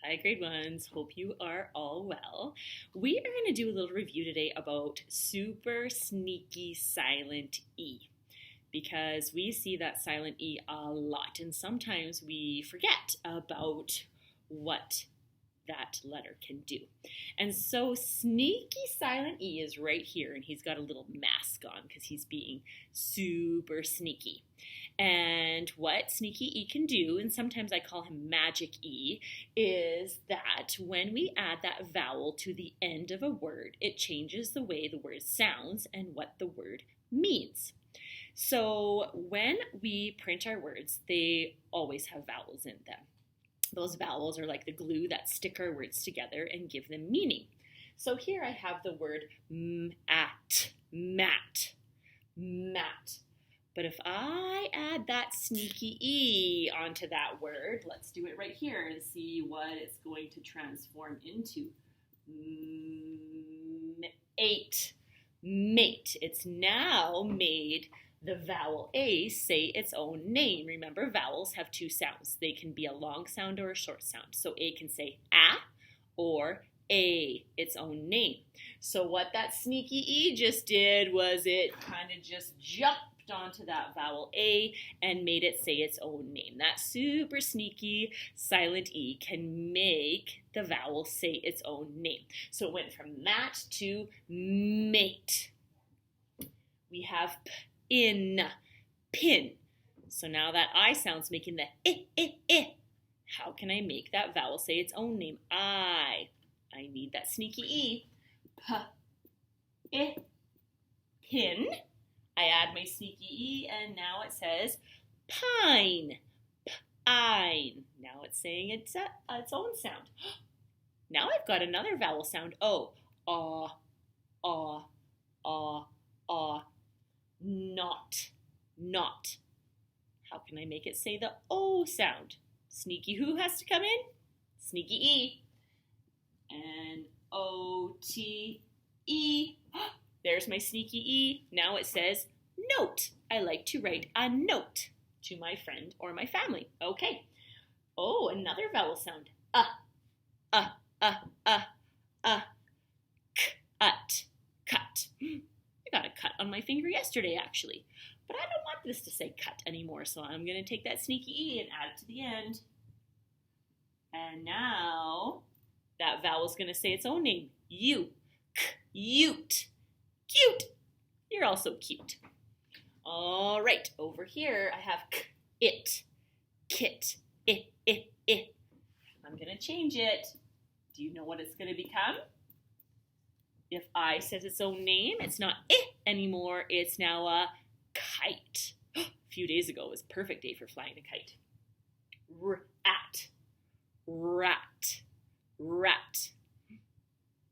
Hi, grade ones. Hope you are all well. We are going to do a little review today about super sneaky silent E because we see that silent E a lot, and sometimes we forget about what that letter can do. And so sneaky silent E is right here, and he's got a little mask on because he's being super sneaky. And what sneaky E can do, and sometimes I call him magic E, is that when we add that vowel to the end of a word, it changes the way the word sounds and what the word means. So when we print our words, they always have vowels in them. Those vowels are like the glue that stick our words together and give them meaning. So here I have the word mat. But if I add that sneaky E onto that word, let's do it right here and see what it's going to transform into. Mate. It's now made the vowel A say its own name. Remember, vowels have two sounds. They can be a long sound or a short sound. So A can say a or a, its own name. So what that sneaky E just did was it kind of just jumped onto that vowel A and made it say its own name. That super sneaky silent E can make the vowel say its own name. So it went from mat to mate. We have pin. So now that I sound's making the How can I make that vowel say its own name? I need that sneaky E. Pin. I add my sneaky E, and now it says pine. Pine. Now it's saying its own sound. Now I've got another vowel sound. O. Not. How can I make it say the O sound? Sneaky who has to come in? Sneaky E. And O-T-E. There's my sneaky E. Now it says note. I like to write a note to my friend or my family. Okay. Oh, another vowel sound. Cut. I got a cut on my finger yesterday, actually. But I don't want this to say cut anymore, so I'm going to take that sneaky E and add it to the end. And now that vowel's going to say its own name. Ute. Cute. You're also cute. All right, over here I have kit. I'm going to change it. Do you know what it's going to become? If I says its own name, it's not anymore. It's now a kite. A few days ago was a perfect day for flying a kite. Rat.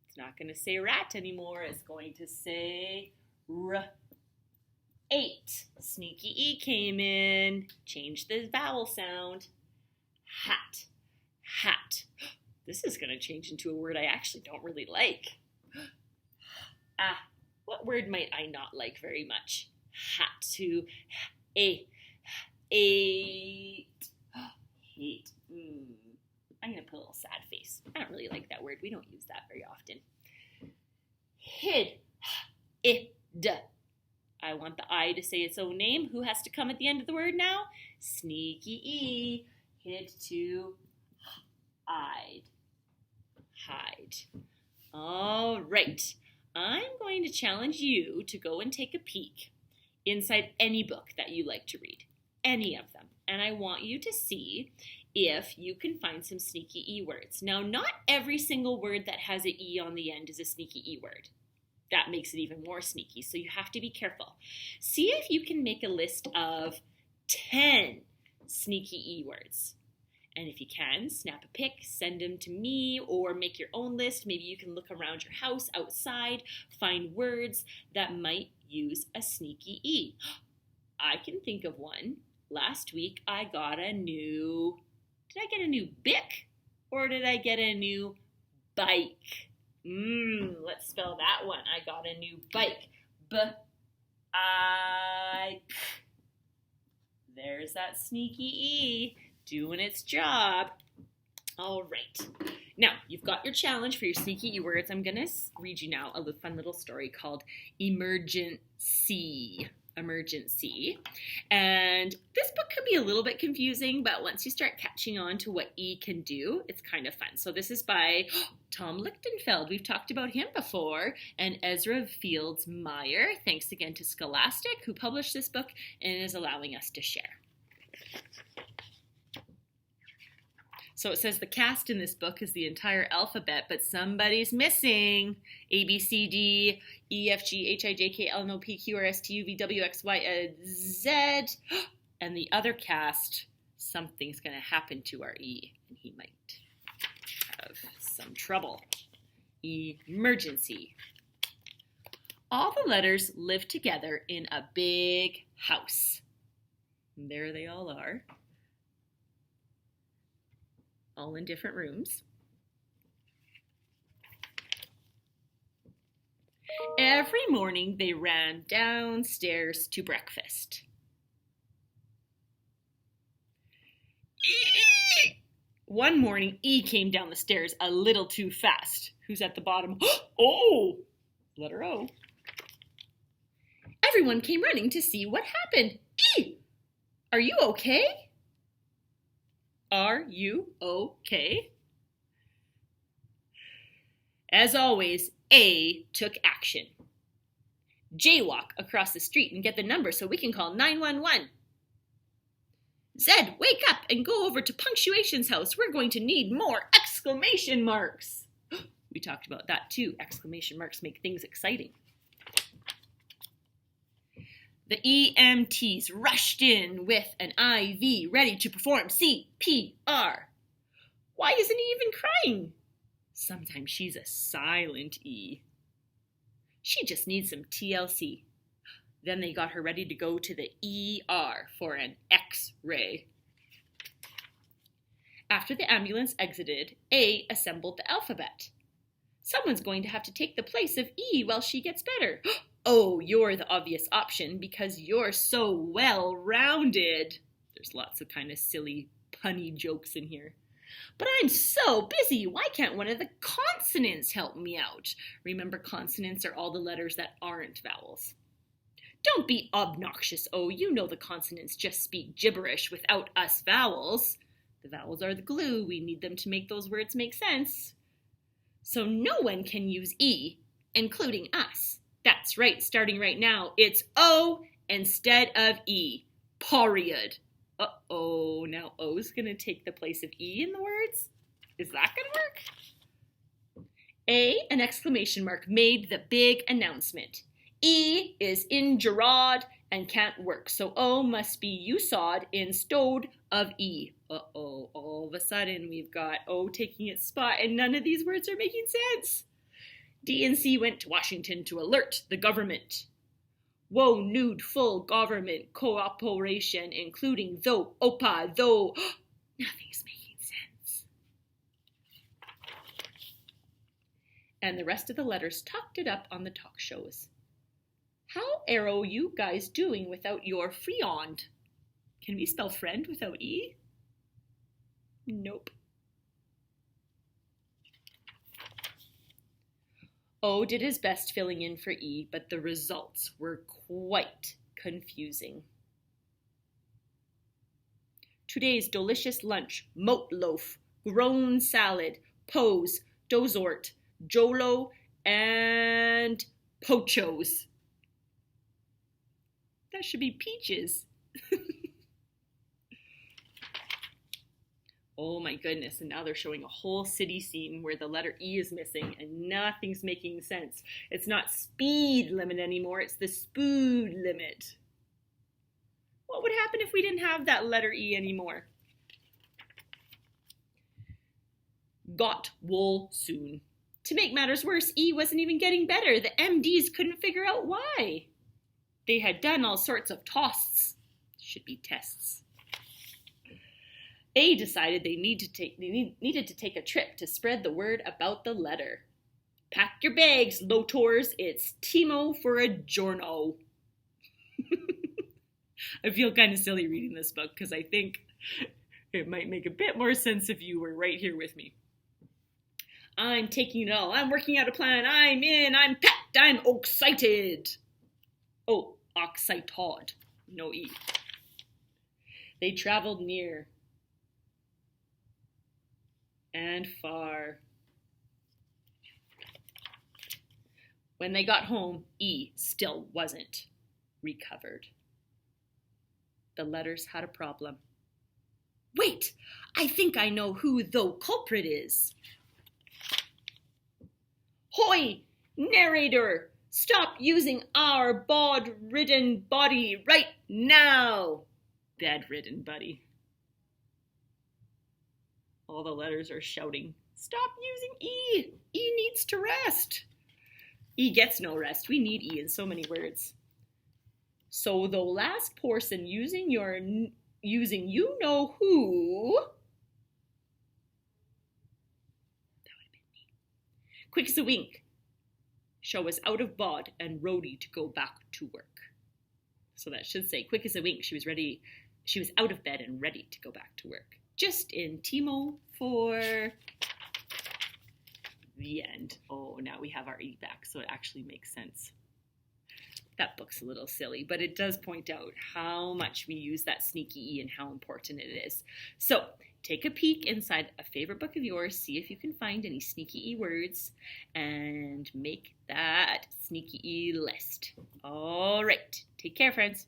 It's not going to say rat anymore. It's going to say eight. Sneaky E came in. Changed the vowel sound. Hat. This is going to change into a word I actually don't really like. What word might I not like very much? Hat to hate. I'm going to put a little sad face. I don't really like that word. We don't use that very often. Hid. I want the I to say its own name. Who has to come at the end of the word now? Sneaky E. Hid to hide. All right. I'm going to challenge you to go and take a peek inside any book that you like to read. Any of them. And I want you to see if you can find some sneaky E words. Now, not every single word that has an E on the end is a sneaky E word. That makes it even more sneaky, so you have to be careful. See if you can make a list of 10 sneaky E words. And if you can, snap a pic, send them to me, or make your own list. Maybe you can look around your house, outside, find words that might use a sneaky E. I can think of one. Last week, I got a new... Did I get a new Bic? Or did I get a new bike? Let's spell that one. I got a new bike. B-I-K. There's that sneaky E doing its job. All right. Now, you've got your challenge for your sneaky E words. I'm going to read you now a fun little story called Emergency. Emergency. And this book can be a little bit confusing, but once you start catching on to what E can do, it's kind of fun. So this is by Tom Lichtenfeld. We've talked about him before. And Ezra Fields Meyer. Thanks again to Scholastic, who published this book and is allowing us to share. So it says the cast in this book is the entire alphabet, but somebody's missing. A, B, C, D, E, F, G, H, I, J, K, L, N, O, P, Q, R, S, T, U, V, W, X, Y, Z. And the other cast, something's going to happen to our E, and he might have some trouble. Emergency. All the letters live together in a big house. And there they all are. All in different rooms. Every morning they ran downstairs to breakfast. One morning, E came down the stairs a little too fast. Who's at the bottom? Oh! Letter O. Everyone came running to see what happened. E! Are you okay? Are you okay? As always, A took action. Jaywalk across the street and get the number so we can call 911. Zed, wake up and go over to Punctuation's house. We're going to need more exclamation marks. We talked about that too. Exclamation marks make things exciting. The EMTs rushed in with an IV ready to perform CPR. Why isn't he even crying? Sometimes she's a silent E. She just needs some TLC. Then they got her ready to go to the ER for an X-ray. After the ambulance exited, A assembled the alphabet. Someone's going to have to take the place of E while she gets better. Oh, you're the obvious option because you're so well-rounded. There's lots of kind of silly, punny jokes in here. But I'm so busy. Why can't one of the consonants help me out? Remember, consonants are all the letters that aren't vowels. Don't be obnoxious, O. You know the consonants just speak gibberish without us vowels. The vowels are the glue. We need them to make those words make sense. So no one can use E, including us. That's right, starting right now, it's O instead of E. Period. Uh-oh, now O's going to take the place of E in the words? Is that going to work? A, an exclamation mark, made the big announcement. E is in Gerard and can't work, so O must be you-sawed instead of E. Uh-oh, all of a sudden we've got O taking its spot and none of these words are making sense. D and C went to Washington to alert the government. Woe nude full government cooperation, including though, OPA, though. Nothing's making sense. And the rest of the letters talked it up on the talk shows. How are you guys doing without your friend? Can we spell friend without E? Nope. O did his best filling in for E, but the results were quite confusing. Today's delicious lunch, moat loaf, grown salad, pose, dozort, jolo, and pochos. That should be peaches. Oh my goodness, and now they're showing a whole city scene where the letter E is missing and nothing's making sense. It's not speed limit anymore, it's the spood limit. What would happen if we didn't have that letter E anymore? Got wool soon. To make matters worse, E wasn't even getting better. The MDs couldn't figure out why. They had done all sorts of tosts. Should be tests. A decided they needed to take a trip to spread the word about the letter. Pack your bags, Lotors. It's Timo for a giorno. I feel kind of silly reading this book because I think It might make a bit more sense if you were right here with me. I'm taking it all. I'm working out a plan. I'm in. I'm packed. I'm excited. Oh, excited. No E. They traveled near and far. When they got home, E still wasn't recovered. The letters had a problem. Wait, I think I know who the culprit is. Hoy, narrator, stop using our bod-ridden body right now. Bedridden buddy. All the letters are shouting, stop using E. E needs to rest. E gets no rest. We need E in so many words. So the last person using you know who. That would have been me. Quick as a wink. Show was out of bod and ready to go back to work. So that should say, quick as a wink, she was ready. She was out of bed and ready to go back to work. Just in Timo for the end. Oh, now we have our E back, so it actually makes sense. That book's a little silly, but it does point out how much we use that sneaky E and how important it is. So take a peek inside a favorite book of yours, see if you can find any sneaky E words, and make that sneaky E list. All right, take care, friends.